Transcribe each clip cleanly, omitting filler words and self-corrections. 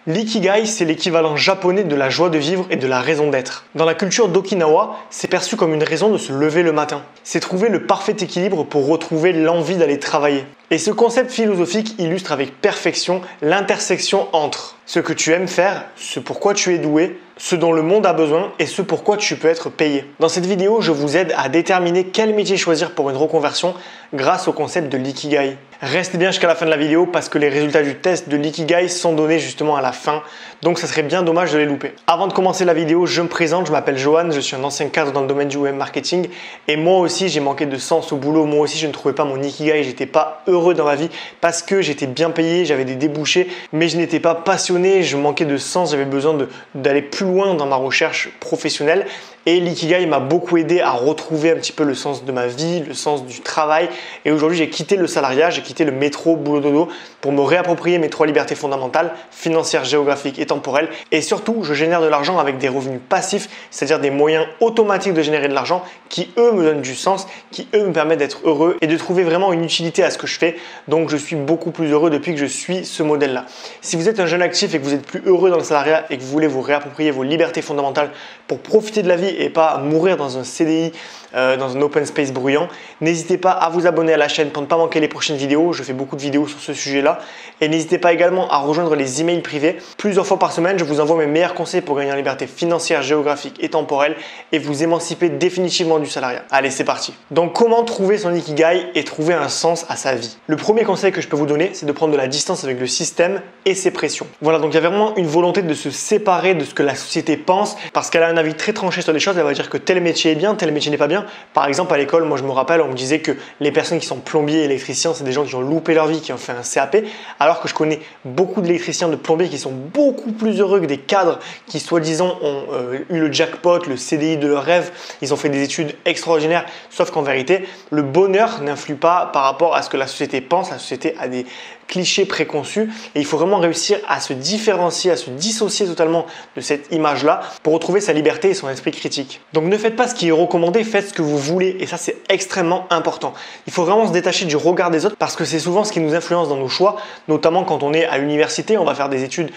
L'ikigai, c'est l'équivalent japonais de la joie de vivre et de la raison d'être. Dans la culture d'Okinawa, c'est perçu comme une raison de se lever le matin. C'est trouver le parfait équilibre pour retrouver l'envie d'aller travailler. Et ce concept philosophique illustre avec perfection l'intersection entre ce que tu aimes faire, ce pourquoi tu es doué, ce dont le monde a besoin et ce pourquoi tu peux être payé. Dans cette vidéo, je vous aide à déterminer quel métier choisir pour une reconversion grâce au concept de l'ikigai. Restez bien jusqu'à la fin de la vidéo parce que les résultats du test de l'ikigai sont donnés justement à la fin, donc ça serait bien dommage de les louper. Avant de commencer la vidéo, je me présente, je m'appelle Johan, je suis un ancien cadre dans le domaine du web marketing et moi aussi j'ai manqué de sens au boulot, moi aussi je ne trouvais pas mon ikigai, j'étais pas heureux dans ma vie parce que j'étais bien payé, j'avais des débouchés, mais je n'étais pas passionné, je manquais de sens, j'avais besoin d'aller plus loin dans ma recherche professionnelle. Et l'ikigai m'a beaucoup aidé à retrouver un petit peu le sens de ma vie, le sens du travail. Et aujourd'hui, j'ai quitté le salariat, j'ai quitté le métro, boulot dodo pour me réapproprier mes 3 libertés fondamentales, financières, géographiques et temporelles. Et surtout, je génère de l'argent avec des revenus passifs, c'est-à-dire des moyens automatiques de générer de l'argent qui, eux, me donnent du sens, qui, eux, me permettent d'être heureux et de trouver vraiment une utilité à ce que je fais. Donc, je suis beaucoup plus heureux depuis que je suis ce modèle-là. Si vous êtes un jeune actif et que vous êtes plus heureux dans le salariat et que vous voulez vous réapproprier vos libertés fondamentales pour profiter de la vie et pas mourir dans un CDI, dans un open space bruyant, n'hésitez pas à vous abonner à la chaîne pour ne pas manquer les prochaines vidéos. Je fais beaucoup de vidéos sur ce sujet-là. Et n'hésitez pas également à rejoindre les emails privés. Plusieurs fois par semaine, je vous envoie mes meilleurs conseils pour gagner en liberté financière, géographique et temporelle et vous émanciper définitivement du salariat. Allez, c'est parti. Donc, comment trouver son ikigai et trouver un sens à sa vie? Le premier conseil que je peux vous donner, c'est de prendre de la distance avec le système et ses pressions. Voilà, donc il y a vraiment une volonté de se séparer de ce que la société pense parce qu'elle a un avis très tranché sur les choses. Elle va dire que tel métier est bien, tel métier n'est pas bien. Par exemple, à l'école, moi je me rappelle, on me disait que les personnes qui sont plombiers et électriciens, c'est des gens qui ont loupé leur vie, qui ont fait un CAP, alors que je connais beaucoup d'électriciens, de plombiers qui sont beaucoup plus heureux que des cadres qui soi-disant ont eu le jackpot, le CDI de leur rêve, ils ont fait des études extraordinaires, sauf qu'en vérité, le bonheur n'influe pas par rapport à ce que la société pense. La société a des clichés préconçus et il faut vraiment réussir à se différencier, à se dissocier totalement de cette image-là pour retrouver sa liberté et son esprit critique. Donc ne faites pas ce qui est recommandé, faites ce que vous voulez et ça c'est extrêmement important. Il faut vraiment se détacher du regard des autres parce que c'est souvent ce qui nous influence dans nos choix, notamment quand on est à l'université, on va faire des études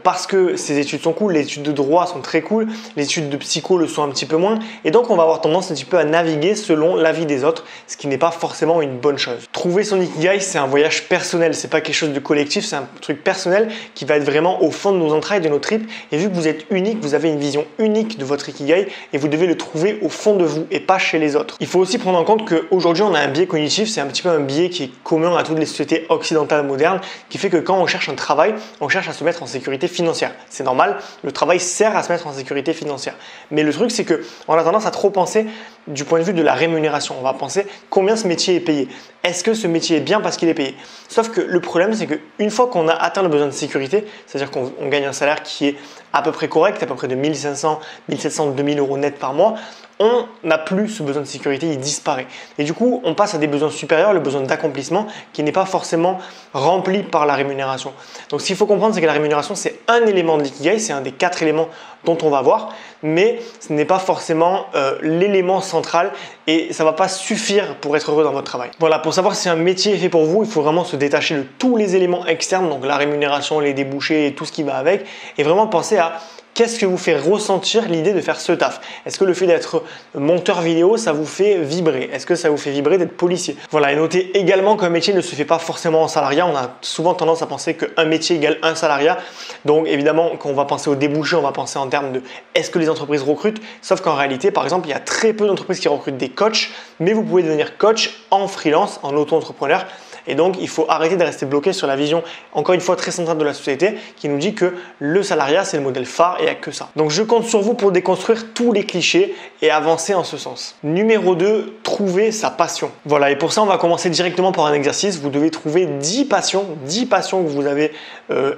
parce que ces études sont cool, les études de droit sont très cool, les études de psycho le sont un petit peu moins et donc on va avoir tendance un petit peu à naviguer selon l'avis des autres, ce qui n'est pas forcément une bonne chose. Trouver son ikigai, c'est un voyage personnel, c'est pas quelque chose de collectif, c'est un truc personnel qui va être vraiment au fond de nos entrailles, de nos tripes. Et vu que vous êtes unique, vous avez une vision unique de votre ikigai et vous devez le trouver au fond de vous et pas chez les autres. Il faut aussi prendre en compte qu'aujourd'hui, on a un biais cognitif, c'est un petit peu un biais qui est commun à toutes les sociétés occidentales modernes, qui fait que quand on cherche un travail, on cherche à se mettre en sécurité financière. C'est normal, le travail sert à se mettre en sécurité financière. Mais le truc, c'est qu'on a tendance à trop penser du point de vue de la rémunération. On va penser combien ce métier est payé. Est-ce que ce métier est bien parce qu'il est payé? Sauf que le problème, c'est qu'une fois qu'on a atteint le besoin de sécurité, c'est-à-dire qu'on gagne un salaire qui est à peu près correct, à peu près de 1500, 1700, 2000 euros net par mois, on n'a plus ce besoin de sécurité, il disparaît. Et du coup, on passe à des besoins supérieurs, le besoin d'accomplissement qui n'est pas forcément rempli par la rémunération. Donc, ce qu'il faut comprendre, c'est que la rémunération, c'est un élément de l'ikigai, c'est un des 4 éléments dont on va voir, mais ce n'est pas forcément l'élément central et ça ne va pas suffire pour être heureux dans votre travail. Voilà, pour savoir si un métier est fait pour vous, il faut vraiment se détacher de tous les éléments externes, donc la rémunération, les débouchés et tout ce qui va avec, et vraiment penser à qu'est-ce que vous fait ressentir l'idée de faire ce taf? Est-ce que le fait d'être monteur vidéo, ça vous fait vibrer? Est-ce que ça vous fait vibrer d'être policier? Voilà, et notez également qu'un métier ne se fait pas forcément en salariat. On a souvent tendance à penser qu'un métier égale un salariat. Donc évidemment, quand on va penser aux débouchés, on va penser en termes de est-ce que les entreprises recrutent? Sauf qu'en réalité, par exemple, il y a très peu d'entreprises qui recrutent des coachs, mais vous pouvez devenir coach en freelance, en auto-entrepreneur. Et donc, il faut arrêter de rester bloqué sur la vision, encore une fois, très centrale de la société qui nous dit que le salariat, c'est le modèle phare et il n'y a que ça. Donc, je compte sur vous pour déconstruire tous les clichés et avancer en ce sens. Numéro 2, trouver sa passion. Voilà, et pour ça, on va commencer directement par un exercice. Vous devez trouver 10 passions que vous avez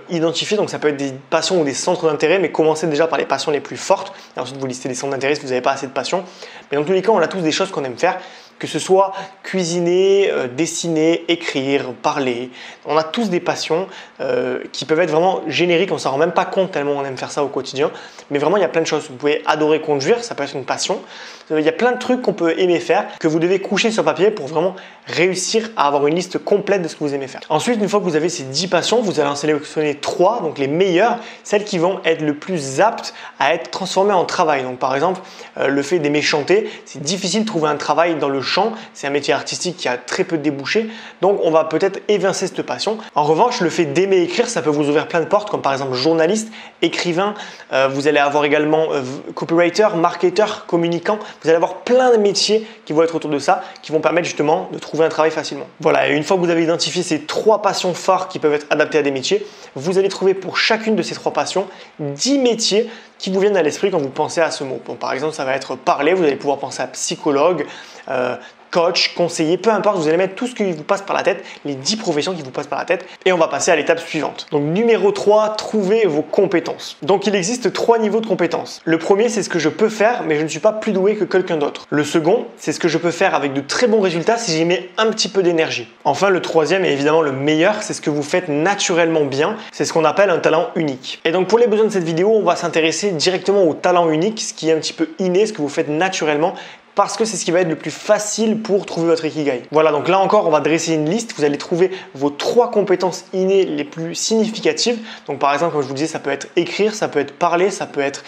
identifiées. Donc, ça peut être des passions ou des centres d'intérêt, mais commencez déjà par les passions les plus fortes. Et ensuite, vous listez les centres d'intérêt si vous n'avez pas assez de passion. Mais dans tous les cas, on a tous des choses qu'on aime faire. Que ce soit cuisiner, dessiner, écrire, parler. On a tous des passions qui peuvent être vraiment génériques, on ne s'en rend même pas compte tellement on aime faire ça au quotidien. Mais vraiment, il y a plein de choses. Vous pouvez adorer conduire, ça peut être une passion. Il y a plein de trucs qu'on peut aimer faire, que vous devez coucher sur papier pour vraiment réussir à avoir une liste complète de ce que vous aimez faire. Ensuite, une fois que vous avez ces 10 passions, vous allez en sélectionner 3, donc les meilleures, celles qui vont être le plus aptes à être transformées en travail. Donc par exemple, le fait d'aimer chanter, c'est difficile de trouver un travail dans le chant, c'est un métier artistique qui a très peu de débouchés, donc on va peut-être évincer cette passion. En revanche, le fait d'aimer écrire, ça peut vous ouvrir plein de portes, comme par exemple journaliste, écrivain, vous allez avoir également copywriter, marketeur, communicant. Vous allez avoir plein de métiers qui vont être autour de ça, qui vont permettre justement de trouver un travail facilement. Voilà, et une fois que vous avez identifié ces 3 passions phares qui peuvent être adaptées à des métiers, vous allez trouver pour chacune de ces 3 passions 10 métiers qui vous viennent à l'esprit quand vous pensez à ce mot. Bon, par exemple, ça va être parler, vous allez pouvoir penser à psychologue, coach, conseiller, peu importe, vous allez mettre tout ce qui vous passe par la tête, les 10 professions qui vous passent par la tête, et on va passer à l'étape suivante. Donc numéro 3, trouvez vos compétences. Donc il existe 3 niveaux de compétences. Le premier, c'est ce que je peux faire, mais je ne suis pas plus doué que quelqu'un d'autre. Le second, c'est ce que je peux faire avec de très bons résultats si j'y mets un petit peu d'énergie. Enfin, le troisième, et évidemment le meilleur, c'est ce que vous faites naturellement bien, c'est ce qu'on appelle un talent unique. Et donc pour les besoins de cette vidéo, on va s'intéresser directement au talent unique, ce qui est un petit peu inné, ce que vous faites naturellement, parce que c'est ce qui va être le plus facile pour trouver votre Ikigai. Voilà, donc là encore, on va dresser une liste. Vous allez trouver vos 3 compétences innées les plus significatives. Donc par exemple, comme je vous disais, ça peut être écrire, ça peut être parler, ça peut être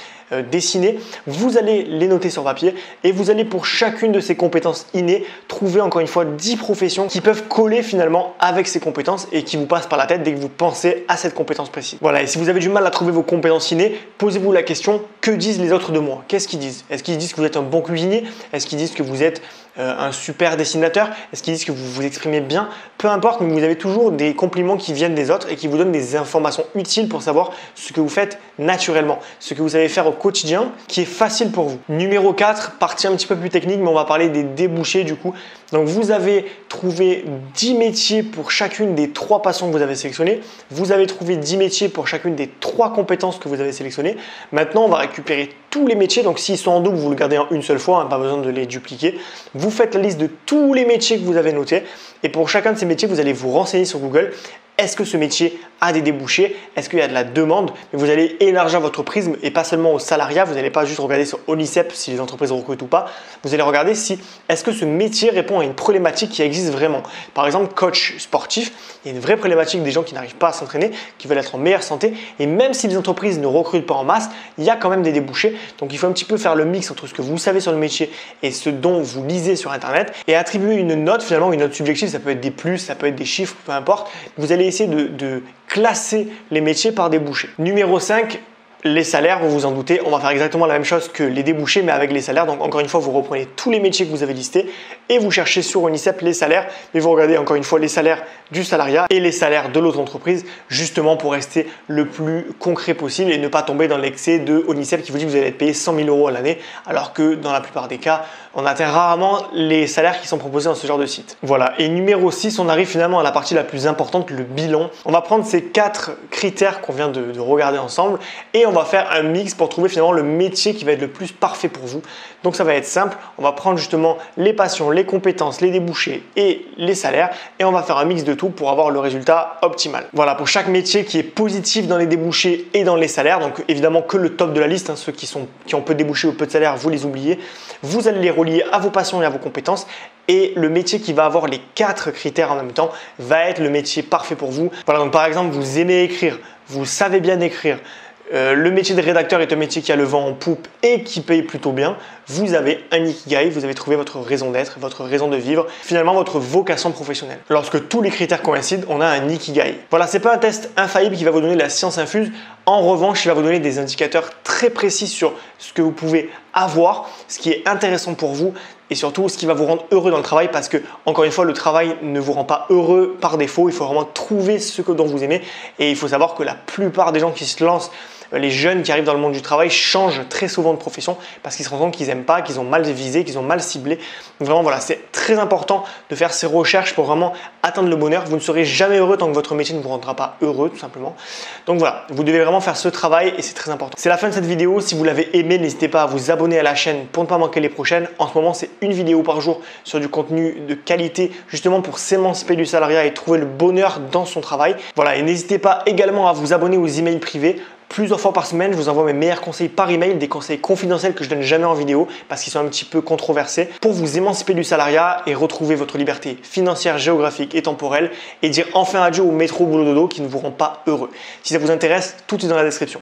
dessiner. Vous allez les noter sur papier et vous allez pour chacune de ces compétences innées trouver encore une fois 10 professions qui peuvent coller finalement avec ces compétences et qui vous passent par la tête dès que vous pensez à cette compétence précise. Voilà, et si vous avez du mal à trouver vos compétences innées, posez-vous la question, que disent les autres de moi? Qu'est-ce qu'ils disent? Est-ce qu'ils disent que vous êtes un bon cuisinier? Est-ce qu'ils disent que vous êtes un super dessinateur? Est-ce qu'ils disent que vous vous exprimez bien? Peu importe, mais vous avez toujours des compliments qui viennent des autres et qui vous donnent des informations utiles pour savoir ce que vous faites naturellement, ce que vous savez faire au quotidien qui est facile pour vous. Numéro 4, partie un petit peu plus technique, mais on va parler des débouchés du coup. Donc vous avez trouvé 10 métiers pour chacune des 3 passions que vous avez sélectionnées. Vous avez trouvé 10 métiers pour chacune des 3 compétences que vous avez sélectionnées. Maintenant, on va récupérer tous les métiers. Donc s'ils sont en double, vous le gardez en une seule fois, hein, pas besoin de les dupliquer. Vous faites la liste de tous les métiers que vous avez notés et pour chacun de ces métiers, vous allez vous renseigner sur Google. Est-ce que ce métier a des débouchés? Est-ce qu'il y a de la demande? Mais vous allez élargir votre prisme et pas seulement au salariat. Vous n'allez pas juste regarder sur Onicep si les entreprises recrutent ou pas. Vous allez regarder si est-ce que ce métier répond à une problématique qui existe vraiment. Par exemple, coach sportif, il y a une vraie problématique des gens qui n'arrivent pas à s'entraîner, qui veulent être en meilleure santé. Et même si les entreprises ne recrutent pas en masse, il y a quand même des débouchés. Donc il faut un petit peu faire le mix entre ce que vous savez sur le métier et ce dont vous lisez sur Internet et attribuer une note, finalement une note subjective. Ça peut être des plus, ça peut être des chiffres, peu importe. Vous allez essayer de classer les métiers par débouchés. Numéro 5, les salaires, vous vous en doutez, on va faire exactement la même chose que les débouchés mais avec les salaires. Donc encore une fois, vous reprenez tous les métiers que vous avez listés et vous cherchez sur Onicep les salaires, mais vous regardez encore une fois les salaires du salariat et les salaires de l'autre entreprise, justement pour rester le plus concret possible et ne pas tomber dans l'excès de Onicep qui vous dit que vous allez être payé 100 000 € à l'année, alors que dans la plupart des cas, on atteint rarement les salaires qui sont proposés dans ce genre de site. Voilà, et numéro 6, on arrive finalement à la partie la plus importante, le bilan. On va prendre ces 4 critères qu'on vient de regarder ensemble et on va faire un mix pour trouver finalement le métier qui va être le plus parfait pour vous. Donc ça va être simple, on va prendre justement les passions, les compétences, les débouchés et les salaires et on va faire un mix de tout pour avoir le résultat optimal. Voilà, pour chaque métier qui est positif dans les débouchés et dans les salaires, donc évidemment que le top de la liste, hein, ceux qui ont peu de débouchés ou peu de salaires, vous les oubliez, vous allez les relier à vos passions et à vos compétences. Et le métier qui va avoir les 4 critères en même temps va être le métier parfait pour vous. Voilà, donc par exemple, vous aimez écrire, vous savez bien écrire, le métier de rédacteur est un métier qui a le vent en poupe et qui paye plutôt bien. Vous avez un Ikigai, vous avez trouvé votre raison d'être, votre raison de vivre, finalement votre vocation professionnelle. Lorsque tous les critères coïncident, on a un Ikigai. Voilà, c'est pas un test infaillible qui va vous donner la science infuse. En revanche, il va vous donner des indicateurs très précis sur ce que vous pouvez avoir, ce qui est intéressant pour vous et surtout ce qui va vous rendre heureux dans le travail parce que, encore une fois, le travail ne vous rend pas heureux par défaut. Il faut vraiment trouver ce dont vous aimez et il faut savoir que la plupart des gens qui se lancent les jeunes qui arrivent dans le monde du travail changent très souvent de profession parce qu'ils se rendent compte qu'ils n'aiment pas, qu'ils ont mal visé, qu'ils ont mal ciblé. Donc vraiment voilà, c'est très important de faire ces recherches pour vraiment atteindre le bonheur. Vous ne serez jamais heureux tant que votre métier ne vous rendra pas heureux tout simplement. Donc voilà, vous devez vraiment faire ce travail et c'est très important. C'est la fin de cette vidéo. Si vous l'avez aimé, n'hésitez pas à vous abonner à la chaîne pour ne pas manquer les prochaines. En ce moment, c'est une vidéo par jour sur du contenu de qualité justement pour s'émanciper du salariat et trouver le bonheur dans son travail. Voilà, et n'hésitez pas également à vous abonner aux emails privés. Plusieurs fois par semaine, je vous envoie mes meilleurs conseils par email, des conseils confidentiels que je donne jamais en vidéo parce qu'ils sont un petit peu controversés pour vous émanciper du salariat et retrouver votre liberté financière, géographique et temporelle et dire enfin adieu au métro boulot dodo qui ne vous rend pas heureux. Si ça vous intéresse, tout est dans la description.